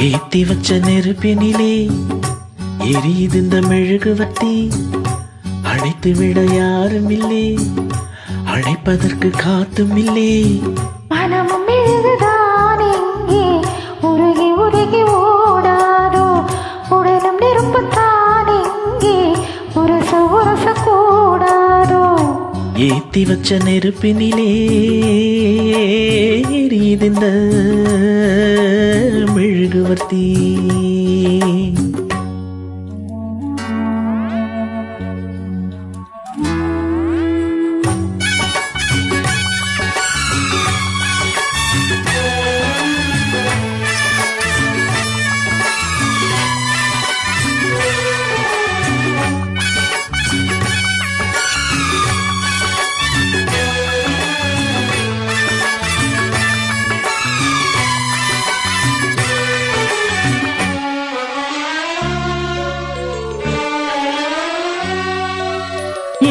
ஏத்தி வச்ச நெருப்பினிலே எரியுது இந்த மெழுகுவர்த்தி. அணைத்து விட யாரும் இல்லை, அணைப்பதற்கு காத்தும் இல்லை. மனமும் மெழுகுதான் எங்கே உருகி உருகி ஓடாதோ, உடலும் நெருப்புத்தான் எங்கே உரச உரச கூடாதோ. ஏத்தி வச்ச நெருப்பினிலே எரியுது இந்த மெழுகுவர்த்தி.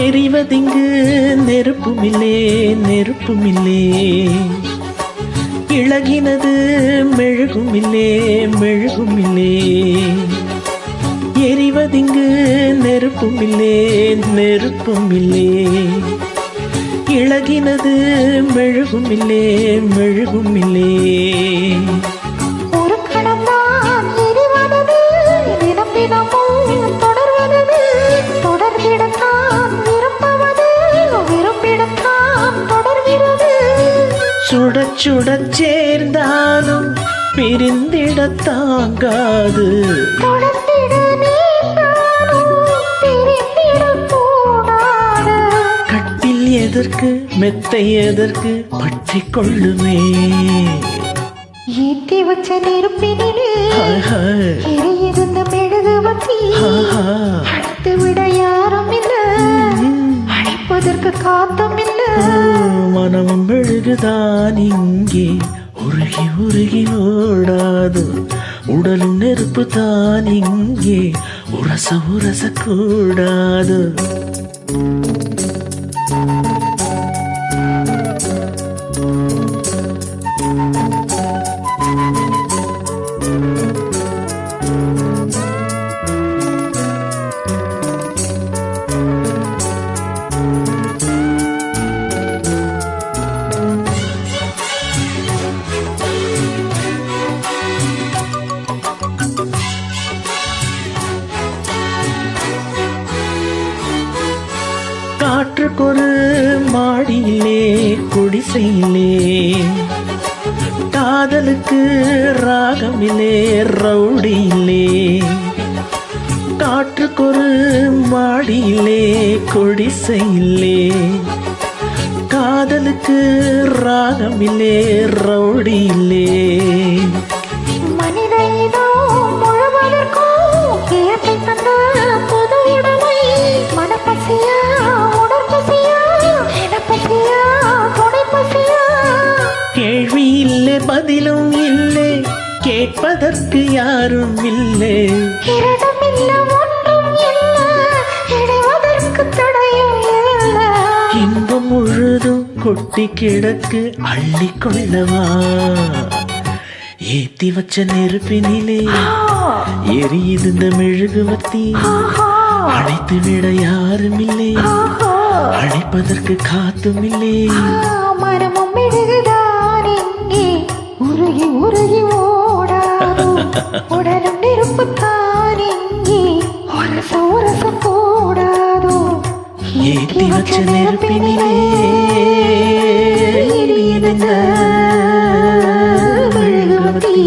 எரிவதிங்கு நெருப்புமில்லே நெருப்புமில்லே, இழகினது மெழுகுமில்லே மெழுகுமில்லே. எரிவதிங்கு நெருப்புமில்லே நெருப்புமில்லே, இழகினது மெழுகுமில்லே மெழுகுமில்லே. ஒரு கணம்தான் எரிவதது, தினம் தினமும் தொடர்வதது, தொடர்ந்திடத்தான் விரும்புவது, விரும்பிடத்தான் தொடர்கிறது. சுடச் சுடச் சேர்ந்தாலும் பிரிந்திடத் தாங்காது, தொடர்ந்திட நீந்தாலும் பிரிந்திடக் கூடாது. கட்டில் எதற்கு மெத்தை எதற்கு பற்றிக் கொள்ளுமே. ஏத்தி வச்ச நெருப்பினிலே ஹாய் ஹாய். எரியிருந்த மெழுகுவர்த்தி. ஆஹா. அணைத்து விட யாரும் இல்ல, அணைப்பதற்கு காத்தும் இல்ல. மனமும் மெழுகுதான் இங்கே உருகி உருகி ஓடாது, உடலும் நெருப்பு தான் இங்கே உரச உரச கூடாது. காற்றுக்கொரு மாடியிலே குடிசையிலே, காதலுக்கு ராகமில்லே ரவுடியிலே. காற்றுக்கொரு மாடியிலே குடிசையிலே, காதலுக்கு ராகமில்லே ரவுடியிலே. மனித இனம் முழுவதற்கும் இயற்கை தந்த பொது உடைமை. மனப்பசியா உடற்பசியா இனப்பசியா துணைப்பசியா. கேள்வி இல்லை பதிலும் இல்லை, கேட்பதற்கு யாரும் இல்லை. இரண்டும் இல்ல ஒன்றும் இல்ல, இணைவதற்கு தடையும் இல்ல. இன்பம் முழுதும் கொட்டி கிடக்கு அள்ளிக்கொள்ளவா. ஏத்தி வச்ச நெருப்பினிலே எரியுது இந்த மெழுகுவர்த்தி. அணைத்து விட யாரும் இல்லை, அணைப்பதற்கு காத்தும் இல்லை. மனமும் மெழுகுதான் எங்கே உருகி உருகி ஓடாதோ, உடலும் நெருப்புத்தான் எங்கே உரச உரச கூடாதோ. ஏத்தி வச்ச நெருப்பினிலே எரியுது இந்த மெழுகுவர்த்தி.